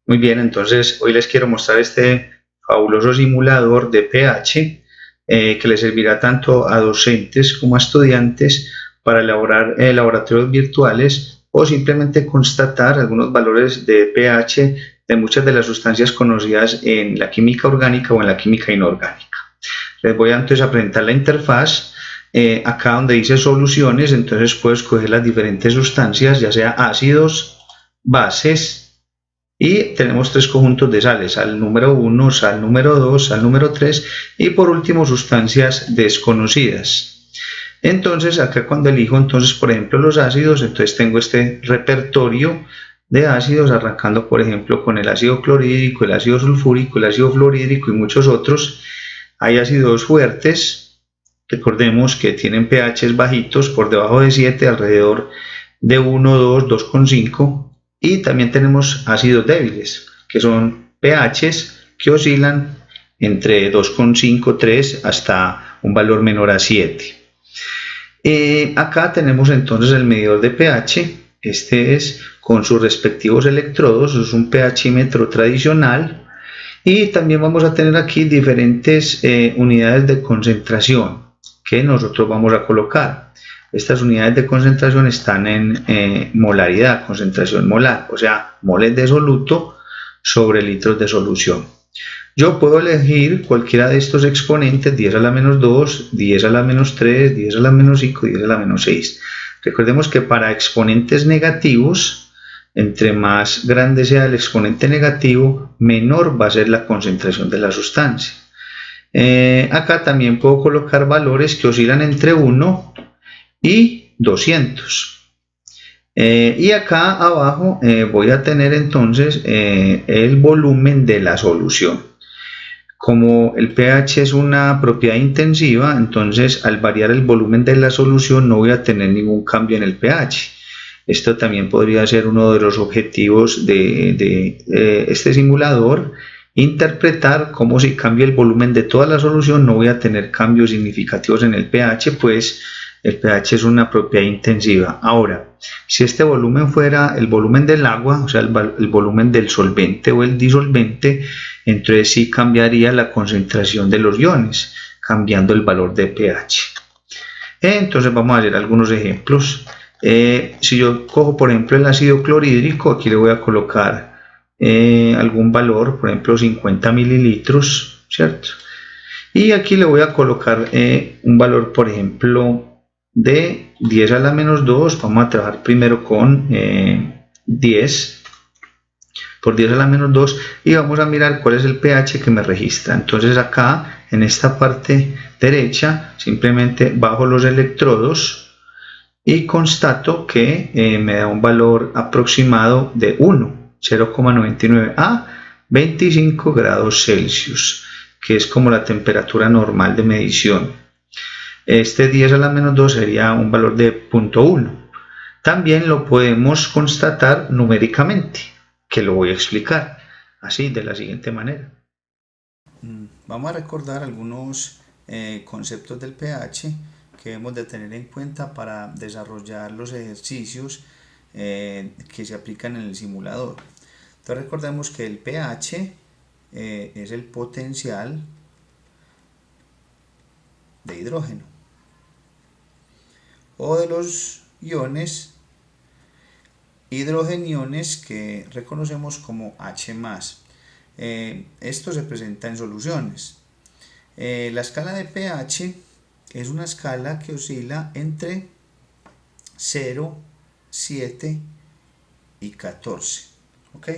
Muy bien, entonces hoy les quiero mostrar este fabuloso simulador de pH que les servirá tanto a docentes como a estudiantes para elaborar laboratorios virtuales o simplemente constatar algunos valores de pH de muchas de las sustancias conocidas en la química orgánica o en la química inorgánica. Les voy entonces a presentar la interfaz. Acá donde dice soluciones, entonces puedo escoger las diferentes sustancias, ya sea ácidos, bases, y tenemos tres conjuntos de sales: sal número 1, sal número 2, sal número 3 y por último sustancias desconocidas. Entonces acá cuando elijo entonces por ejemplo los ácidos, entonces tengo este repertorio de ácidos, arrancando por ejemplo con el ácido clorhídrico, el ácido sulfúrico, el ácido fluorhídrico y muchos otros. Hay ácidos fuertes, recordemos que tienen pHs bajitos, por debajo de 7, alrededor de 1, 2, 2,5. Y también tenemos ácidos débiles, que son pHs que oscilan entre 2,5, 3 hasta un valor menor a 7. Acá tenemos entonces el medidor de pH. Este es con sus respectivos electrodos, es un pHímetro tradicional. Y también vamos a tener aquí diferentes unidades de concentración que nosotros vamos a colocar. Estas unidades de concentración están en molaridad, concentración molar, o sea, moles de soluto sobre litros de solución. Yo puedo elegir cualquiera de estos exponentes: 10 a la menos 2, 10 a la menos 3, 10 a la menos 5, 10 a la menos 6. Recordemos que para exponentes negativos, entre más grande sea el exponente negativo, menor va a ser la concentración de la sustancia. Acá también puedo colocar valores que oscilan entre 1 y 200. Y acá abajo voy a tener entonces el volumen de la solución. Como el pH es una propiedad intensiva, entonces al variar el volumen de la solución no voy a tener ningún cambio en el pH. Esto también podría ser uno de los objetivos de este simulador: interpretar cómo si cambio el volumen de toda la solución no voy a tener cambios significativos en el pH, pues el pH es una propiedad intensiva. Ahora, si este volumen fuera el volumen del agua, o sea, el volumen del solvente o el disolvente, entonces sí cambiaría la concentración de los iones, cambiando el valor de pH. Entonces vamos a hacer algunos ejemplos. Si yo cojo por ejemplo el ácido clorhídrico, aquí le voy a colocar algún valor, por ejemplo 50 mililitros, ¿cierto? Y aquí le voy a colocar un valor, por ejemplo, de 10 a la menos 2. Vamos a trabajar primero con 10 por 10 a la menos 2 y vamos a mirar cuál es el pH que me registra. Entonces acá en esta parte derecha simplemente bajo los electrodos y constato que me da un valor aproximado de 1, 0,99 a 25 grados Celsius, que es como la temperatura normal de medición. Este 10 a la menos 2 sería un valor de 0,1. También lo podemos constatar numéricamente, que lo voy a explicar así, de la siguiente manera. Vamos a recordar algunos conceptos del pH que debemos de tener en cuenta para desarrollar los ejercicios que se aplican en el simulador. Entonces recordemos que el pH es el potencial de hidrógeno o de los iones hidrogeniones que reconocemos como H+. Esto se presenta en soluciones. La escala de pH es una escala que oscila entre 0, 7 y 14. ¿Ok?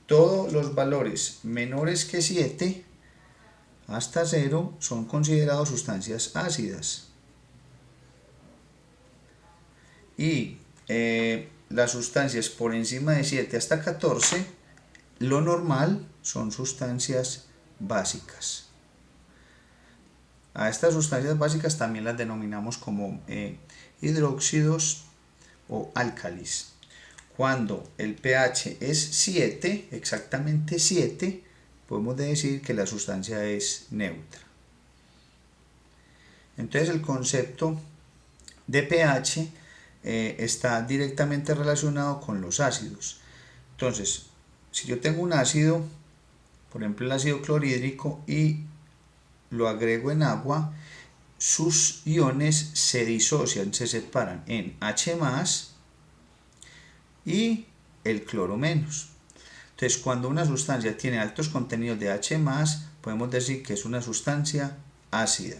Todos los valores menores que 7 hasta 0 son considerados sustancias ácidas. Y las sustancias por encima de 7 hasta 14, lo normal son sustancias básicas. A estas sustancias básicas también las denominamos como hidróxidos o álcalis. Cuando el pH es 7, exactamente 7, podemos decir que la sustancia es neutra. Entonces el concepto de pH está directamente relacionado con los ácidos. Entonces, si yo tengo un ácido, por ejemplo el ácido clorhídrico, y lo agrego en agua, sus iones se disocian, se separan en H más y el cloro menos. Entonces, cuando una sustancia tiene altos contenidos de H más, podemos decir que es una sustancia ácida.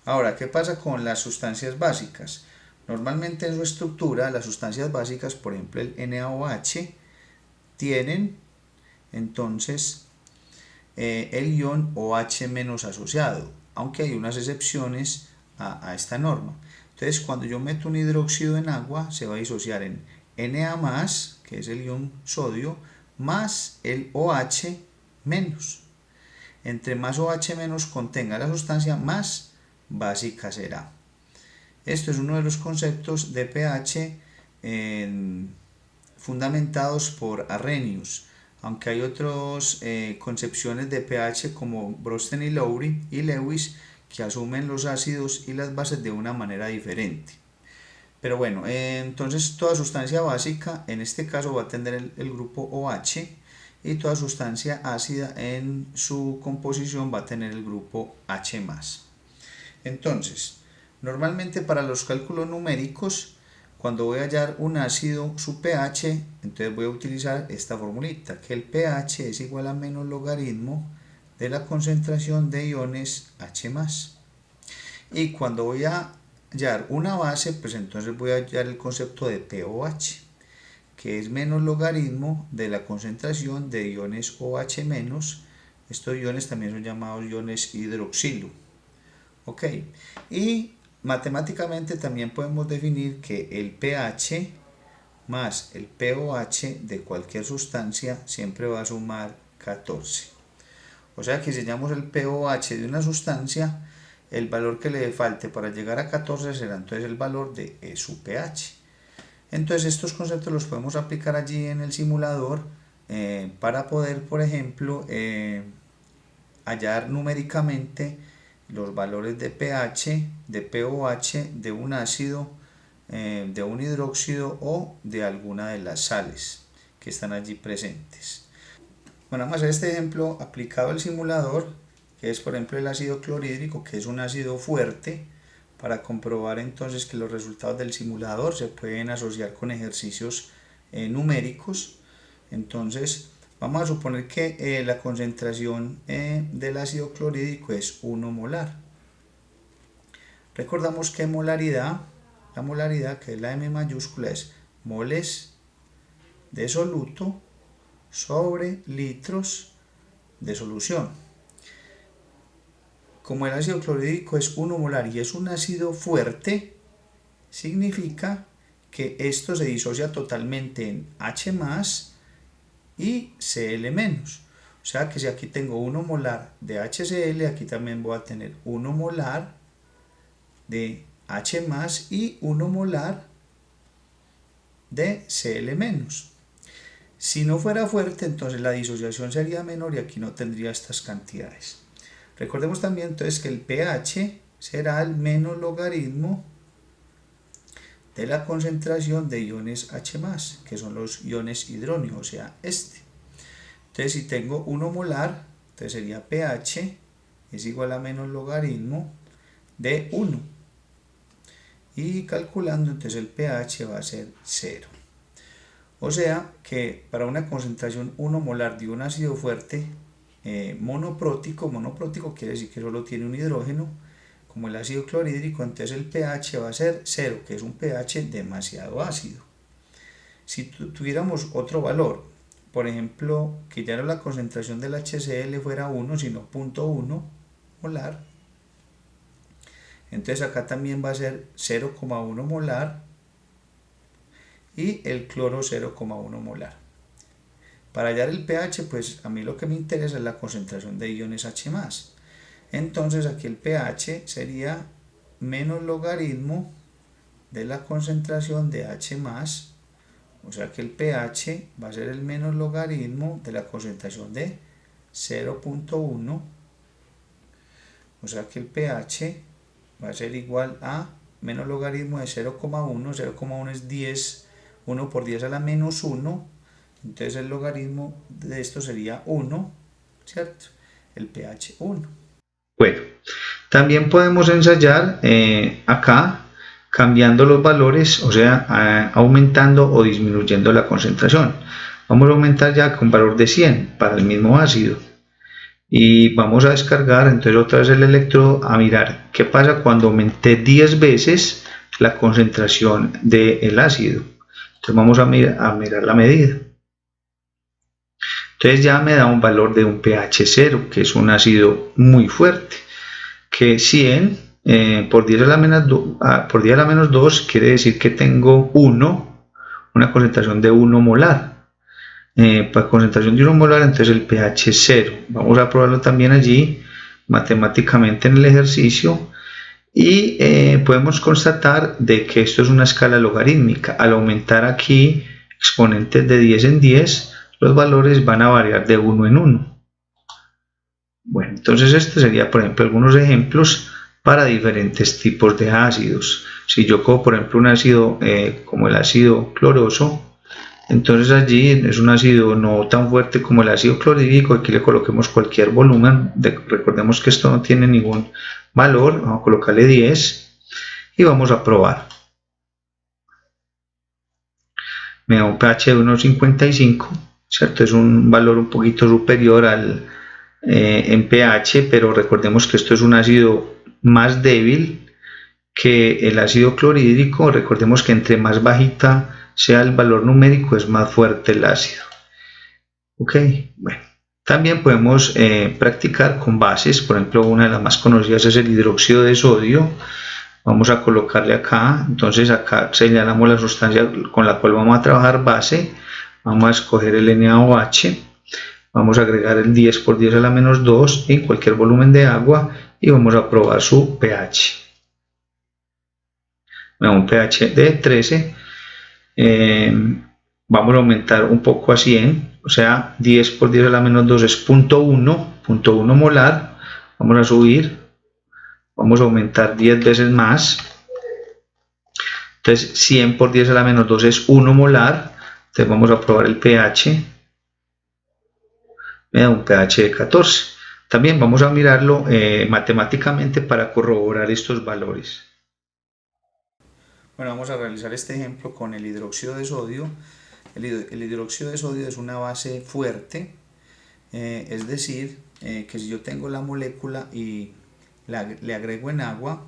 Ahora, ¿qué pasa con las sustancias básicas? Normalmente en su estructura, las sustancias básicas, por ejemplo el NaOH, tienen entonces el ion OH menos asociado, aunque hay unas excepciones a esta norma. Entonces, cuando yo meto un hidróxido en agua, se va a disociar en Na+, que es el ion sodio, más el OH menos. Entre más OH menos contenga la sustancia, más básica será. Esto es uno de los conceptos de pH fundamentados por Arrhenius, aunque hay otras concepciones de pH como Brosten y Lewis que asumen los ácidos y las bases de una manera diferente. Pero bueno, entonces toda sustancia básica en este caso va a tener el grupo OH, y toda sustancia ácida en su composición va a tener el grupo H+. Entonces, normalmente para los cálculos numéricos, cuando voy a hallar un ácido, su pH, entonces voy a utilizar esta formulita, que el pH es igual a menos logaritmo de la concentración de iones H+. Y cuando voy a hallar una base, pues entonces voy a hallar el concepto de pOH, que es menos logaritmo de la concentración de iones OH-. Estos iones también son llamados iones hidroxilo. Ok, y matemáticamente también podemos definir que el pH más el pOH de cualquier sustancia siempre va a sumar 14. O sea que si hallamos el pOH de una sustancia, el valor que le falte para llegar a 14 será entonces el valor de su pH. Entonces estos conceptos los podemos aplicar allí en el simulador para poder, por ejemplo, hallar numéricamente los valores de pH, de pOH, de un ácido, de un hidróxido o de alguna de las sales que están allí presentes. Bueno, vamos a hacer este ejemplo aplicado al simulador, que es por ejemplo el ácido clorhídrico, que es un ácido fuerte, para comprobar entonces que los resultados del simulador se pueden asociar con ejercicios numéricos. Entonces, vamos a suponer que la concentración del ácido clorhídrico es 1 molar. Recordamos que molaridad, la molaridad, que es la M mayúscula, es moles de soluto sobre litros de solución. Como el ácido clorhídrico es 1 molar y es un ácido fuerte, significa que esto se disocia totalmente en H+ y Cl-. O sea que si aquí tengo 1 molar de HCl, aquí también voy a tener 1 molar de H+ y 1 molar de Cl-. Si no fuera fuerte, entonces la disociación sería menor y aquí no tendría estas cantidades. Recordemos también entonces que el pH será el menos logaritmo de la concentración de iones H+, que son los iones hidróneo, o sea, este. Entonces, si tengo 1 molar, entonces sería pH es igual a menos logaritmo de 1. Y calculando, entonces el pH va a ser 0. O sea que para una concentración 1 molar de un ácido fuerte monoprótico quiere decir que solo tiene un hidrógeno, como el ácido clorhídrico, entonces el pH va a ser 0, que es un pH demasiado ácido. Si tuviéramos otro valor, por ejemplo, que ya no la concentración del HCl fuera 1, sino 0.1 molar, entonces acá también va a ser 0,1 molar y el cloro 0,1 molar. Para hallar el pH, pues a mí lo que me interesa es la concentración de iones H+. Entonces aquí el pH sería menos logaritmo de la concentración de H+, o sea que el pH va a ser el menos logaritmo de la concentración de 0.1, o sea que el pH va a ser igual a menos logaritmo de 0,1, 0,1 es 10, 1 por 10 a la menos 1, Entonces el logaritmo de esto sería 1, ¿cierto? El pH 1. Bueno, también podemos ensayar acá cambiando los valores, o sea, aumentando o disminuyendo la concentración. Vamos a aumentar ya con valor de 100 para el mismo ácido. Y vamos a descargar entonces otra vez el electrodo a mirar qué pasa cuando aumenté 10 veces la concentración del ácido. Entonces vamos a mirar la medida. Entonces ya me da un valor de un pH 0, que es un ácido muy fuerte, que 100 por 10 a la menos 2 quiere decir que tengo una concentración de 1 molar. Para concentración de 1 molar, entonces el pH es 0. Vamos a probarlo también allí matemáticamente en el ejercicio y podemos constatar de que esto es una escala logarítmica. Al aumentar aquí exponentes de 10 en 10, los valores van a variar de 1 en 1. Bueno, entonces este sería, por ejemplo, algunos ejemplos para diferentes tipos de ácidos. Si yo cojo, por ejemplo, un ácido como el ácido cloroso, entonces allí es un ácido no tan fuerte como el ácido clorhídrico. Aquí le coloquemos cualquier volumen. Recordemos que esto no tiene ningún valor. Vamos a colocarle 10 y vamos a probar. Me da un pH de 1,55, ¿cierto? Es un valor un poquito superior al en pH, pero recordemos que esto es un ácido más débil que el ácido clorhídrico. Recordemos que entre más bajita sea el valor numérico, es más fuerte el ácido. Ok, bueno. También podemos practicar con bases. Por ejemplo, una de las más conocidas es el hidróxido de sodio. Vamos a colocarle acá. Entonces acá señalamos la sustancia con la cual vamos a trabajar, base. Vamos a escoger el NaOH. Vamos a agregar el 10 por 10 a la menos 2 en cualquier volumen de agua y vamos a probar su pH. Un pH de 13. Vamos a aumentar un poco a 100, o sea, 10 por 10 a la menos 2 es 0.1 molar. Vamos a subir, vamos a aumentar 10 veces más. Entonces 100 por 10 a la menos 2 es 1 molar. Entonces vamos a probar el pH. Me da un pH de 14. También vamos a mirarlo matemáticamente para corroborar estos valores. Bueno, vamos a realizar este ejemplo con el hidróxido de sodio. El hidróxido de sodio es una base fuerte, es decir, que si yo tengo la molécula y le agrego en agua,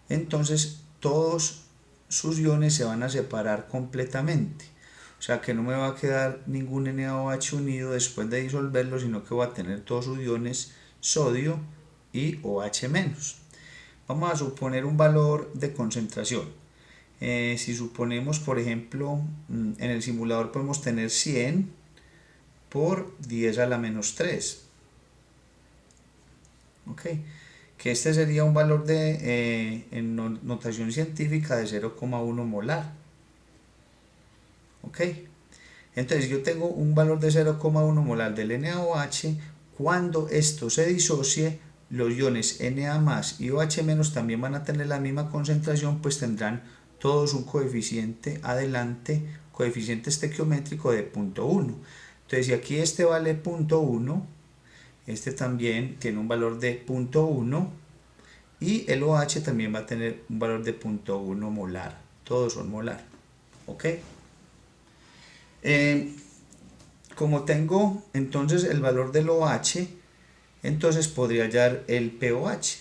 entonces todos sus iones se van a separar completamente. O sea que no me va a quedar ningún NaOH unido después de disolverlo, sino que voy a tener todos sus iones sodio y OH-. Vamos a suponer un valor de concentración. Si suponemos, por ejemplo, en el simulador podemos tener 100 por 10 a la menos 3. ¿Ok? Que este sería un valor en notación científica de 0,1 molar. ¿Ok? Entonces yo tengo un valor de 0,1 molar del NaOH. Cuando esto se disocie, los iones Na+ y OH- también van a tener la misma concentración, pues tendrán todos un coeficiente adelante, coeficiente estequiométrico de 0.1. Entonces si aquí este vale 0.1, este también tiene un valor de 0.1 y el OH también va a tener un valor de 0.1 molar. Todos son molar. ¿Ok? Como tengo entonces el valor del OH, entonces podría hallar el pOH.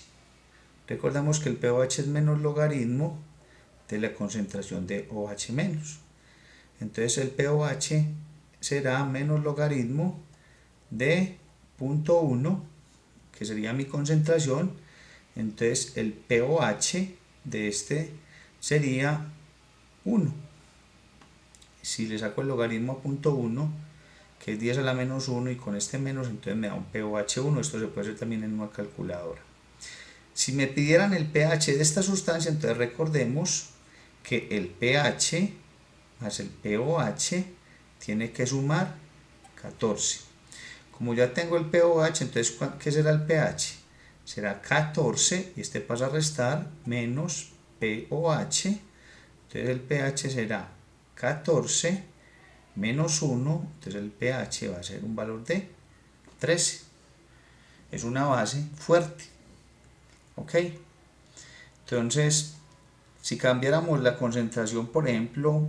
Recordamos que el pOH es menos logaritmo de la concentración de OH-. Entonces el pOH será menos logaritmo de 0.1, que sería mi concentración. Entonces el pOH de este sería 1. Si le saco el logaritmo a 0.1, que es 10 a la menos 1, y con este menos, entonces me da un pOH 1. Esto se puede hacer también en una calculadora. Si me pidieran el pH de esta sustancia, entonces recordemos que el pH más el pOH tiene que sumar 14. Como ya tengo el pOH, entonces ¿qué será el pH? Será 14, y este pasa a restar, menos pOH. Entonces el pH será 14 menos 1, entonces el pH va a ser un valor de 13. Es una base fuerte. ¿Ok? Entonces, si cambiáramos la concentración, por ejemplo,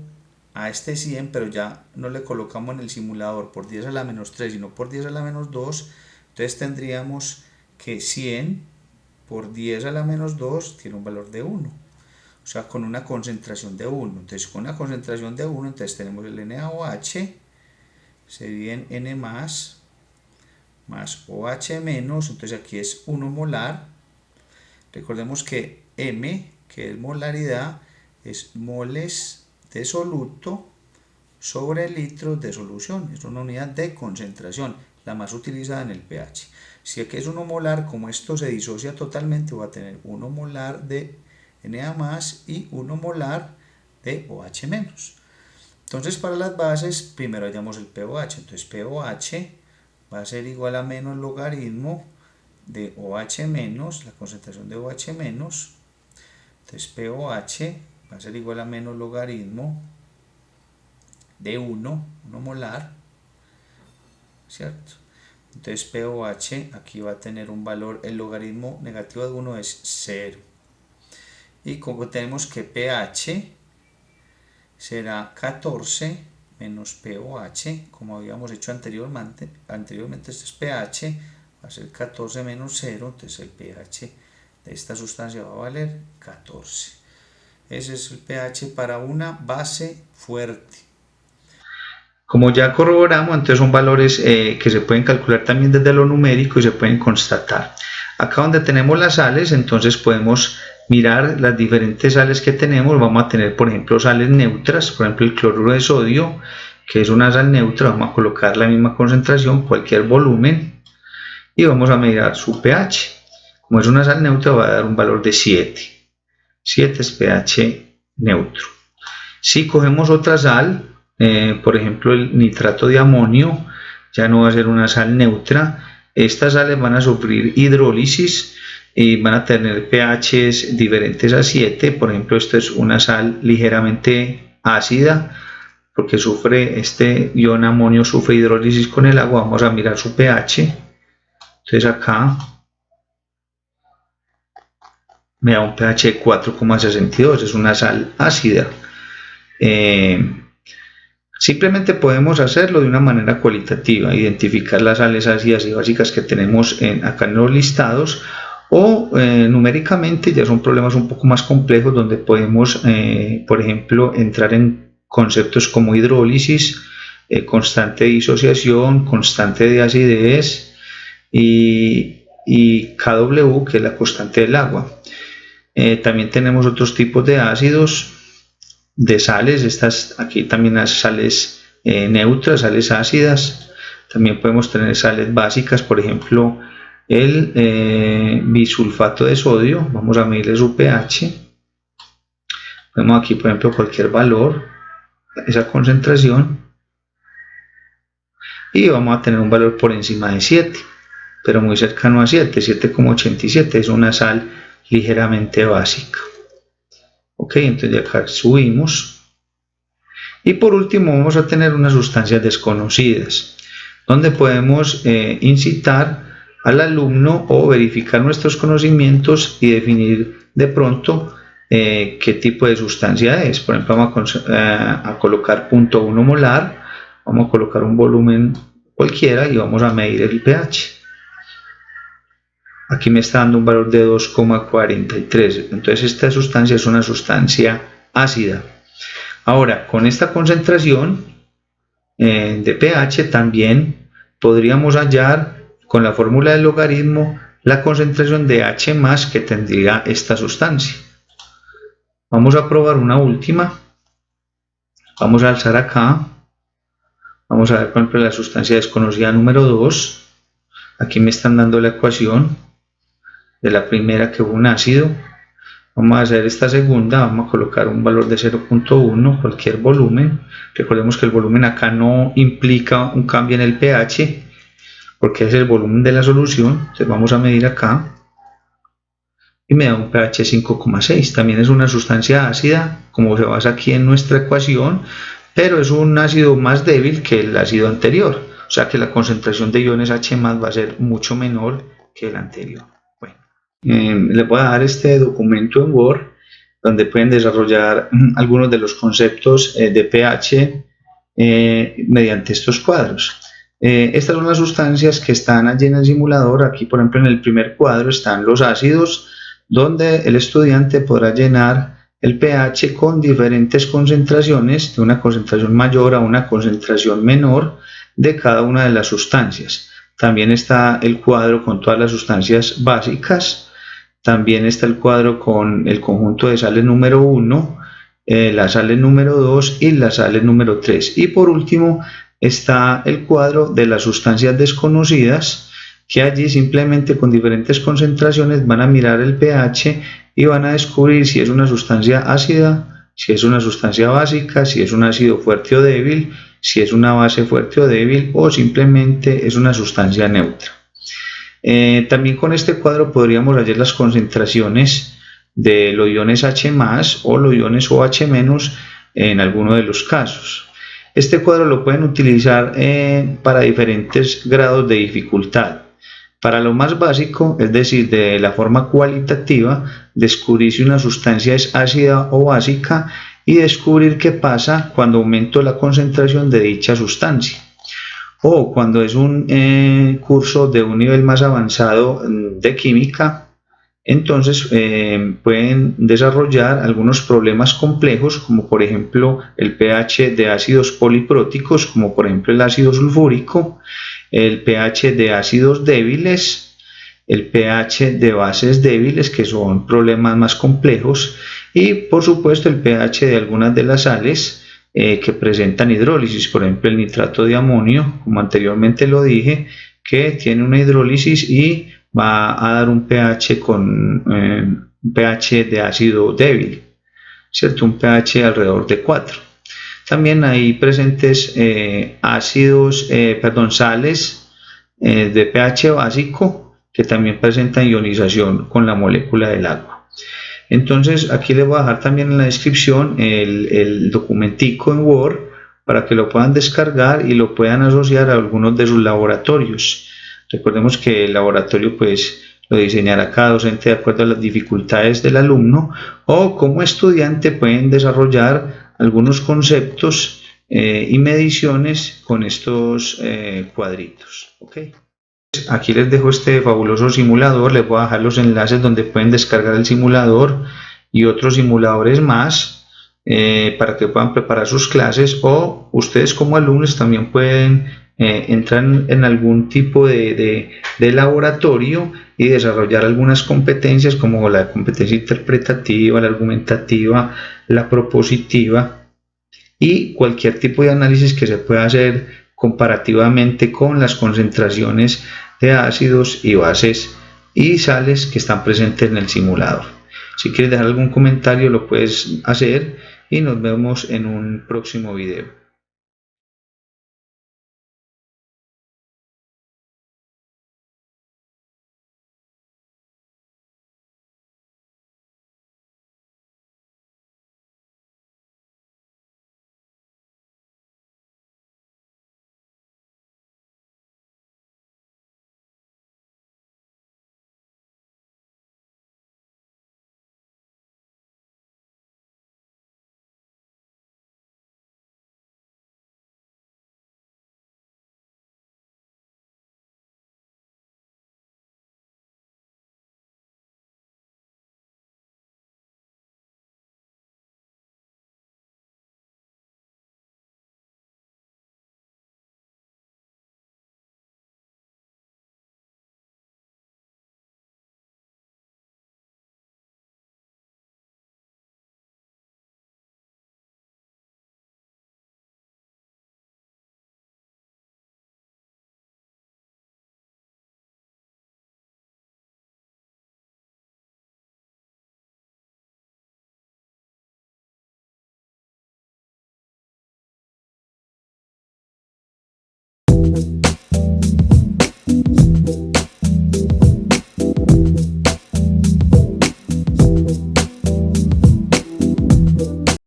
a este 100, pero ya no le colocamos en el simulador por 10 a la menos 3, sino por 10 a la menos 2, entonces tendríamos que 100 por 10 a la menos 2 tiene un valor de 1. O sea, con una concentración de 1. Entonces, con una concentración de 1, entonces tenemos el NaOH, se divide en N más OH menos, entonces aquí es 1 molar. Recordemos que M, que es molaridad, es moles de soluto sobre litros de solución. Es una unidad de concentración, la más utilizada en el pH. Si aquí es 1 molar, como esto se disocia totalmente, va a tener 1 molar de Na más y 1 molar de OH menos. Entonces, para las bases, primero hallamos el pOH. Entonces, pOH va a ser igual a menos logaritmo de OH menos, la concentración de OH menos. Entonces, pOH va a ser igual a menos logaritmo de 1 molar, ¿cierto? Entonces, pOH aquí va a tener un valor, el logaritmo negativo de 1 es 0. Y como tenemos que pH será 14 menos pOH, como habíamos hecho anteriormente esto es pH, va a ser 14 menos 0, entonces el pH de esta sustancia va a valer 14. Ese es el pH para una base fuerte. Como ya corroboramos, entonces son valores que se pueden calcular también desde lo numérico y se pueden constatar. Acá donde tenemos las sales, entonces podemos mirar las diferentes sales que tenemos. Vamos a tener, por ejemplo, sales neutras, por ejemplo el cloruro de sodio, que es una sal neutra. Vamos a colocar la misma concentración, cualquier volumen, y vamos a medir su pH. Como es una sal neutra, va a dar un valor de 7. 7 es pH neutro. Si cogemos otra sal, por ejemplo el nitrato de amonio, ya no va a ser una sal neutra. Estas sales van a sufrir hidrólisis y van a tener pHs diferentes a 7. Por ejemplo, esto es una sal ligeramente ácida porque sufre, este ion amonio sufre hidrólisis con el agua. Vamos a mirar su pH. Entonces acá me da un pH de 4,62, es una sal ácida. Simplemente podemos hacerlo de una manera cualitativa, identificar las sales ácidas y básicas que tenemos acá en los listados, o numéricamente ya son problemas un poco más complejos donde podemos, por ejemplo, entrar en conceptos como hidrólisis, constante de disociación, constante de acidez y Kw, que es la constante del agua. También tenemos otros tipos de ácidos, de sales, estas aquí también las sales neutras, sales ácidas. También podemos tener sales básicas, por ejemplo el bisulfato de sodio. Vamos a medirle su pH. Vemos aquí, por ejemplo, cualquier valor, esa concentración, y vamos a tener un valor por encima de 7, pero muy cercano a 7, 7,87, es una sal ligeramente básica. Ok, entonces de acá subimos. Y por último vamos a tener unas sustancias desconocidas, donde podemos incitar al alumno o verificar nuestros conocimientos y definir de pronto qué tipo de sustancia es. Por ejemplo, vamos a colocar 0.1 molar, vamos a colocar un volumen cualquiera y vamos a medir el pH. Aquí me está dando un valor de 2,43, entonces esta sustancia es una sustancia ácida. Ahora, con esta concentración de pH también podríamos hallar con la fórmula del logaritmo la concentración de H más que tendría esta sustancia. Vamos a probar una última. Vamos a alzar acá. Vamos a ver, por ejemplo, la sustancia desconocida número 2. Aquí me están dando la ecuación de la primera, que fue un ácido. Vamos a hacer esta segunda, vamos a colocar un valor de 0.1, cualquier volumen. Recordemos que el volumen acá no implica un cambio en el pH, porque es el volumen de la solución. Entonces vamos a medir acá y me da un pH 5,6. También es una sustancia ácida, como se basa aquí en nuestra ecuación, pero es un ácido más débil que el ácido anterior, o sea que la concentración de iones H+ va a ser mucho menor que el anterior. Bueno, les voy a dar este documento en Word donde pueden desarrollar algunos de los conceptos de pH mediante estos cuadros. Estas son las sustancias que están allí en el simulador. Aquí, por ejemplo, en el primer cuadro están los ácidos, donde el estudiante podrá llenar el pH con diferentes concentraciones, de una concentración mayor a una concentración menor de cada una de las sustancias. También está el cuadro con todas las sustancias básicas. También está el cuadro con el conjunto de sales número 1, las sales número 2 y las sales número 3. Y por último está el cuadro de las sustancias desconocidas, que allí simplemente con diferentes concentraciones van a mirar el pH y van a descubrir si es una sustancia ácida, si es una sustancia básica, si es un ácido fuerte o débil, si es una base fuerte o débil o simplemente es una sustancia neutra. También con este cuadro podríamos hallar las concentraciones de los iones H+ o los iones OH- en alguno de los casos. Este cuadro lo pueden utilizar para diferentes grados de dificultad. Para lo más básico, es decir, de la forma cualitativa, descubrir si una sustancia es ácida o básica y descubrir qué pasa cuando aumento la concentración de dicha sustancia. O cuando es un curso de un nivel más avanzado de química, entonces pueden desarrollar algunos problemas complejos, como por ejemplo el pH de ácidos polipróticos, como por ejemplo el ácido sulfúrico, el pH de ácidos débiles, el pH de bases débiles, que son problemas más complejos, y por supuesto el pH de algunas de las sales que presentan hidrólisis, por ejemplo el nitrato de amonio, como anteriormente lo dije, que tiene una hidrólisis y va a dar un pH con un pH de ácido débil, ¿cierto? Un pH alrededor de 4. También hay presentes sales de pH básico que también presentan ionización con la molécula del agua. Entonces aquí les voy a dejar también en la descripción el documentico en Word para que lo puedan descargar y lo puedan asociar a algunos de sus laboratorios. Recordemos que el laboratorio pues lo diseñará cada docente de acuerdo a las dificultades del alumno, o como estudiante pueden desarrollar algunos conceptos y mediciones con estos cuadritos. ¿Okay? Aquí les dejo este fabuloso simulador, les voy a dejar los enlaces donde pueden descargar el simulador y otros simuladores más para que puedan preparar sus clases, o ustedes como alumnos también pueden entrar en algún tipo de laboratorio y desarrollar algunas competencias como la competencia interpretativa, la argumentativa, la propositiva y cualquier tipo de análisis que se pueda hacer comparativamente con las concentraciones de ácidos y bases y sales que están presentes en el simulador. Si quieres dejar algún comentario lo puedes hacer y nos vemos en un próximo video.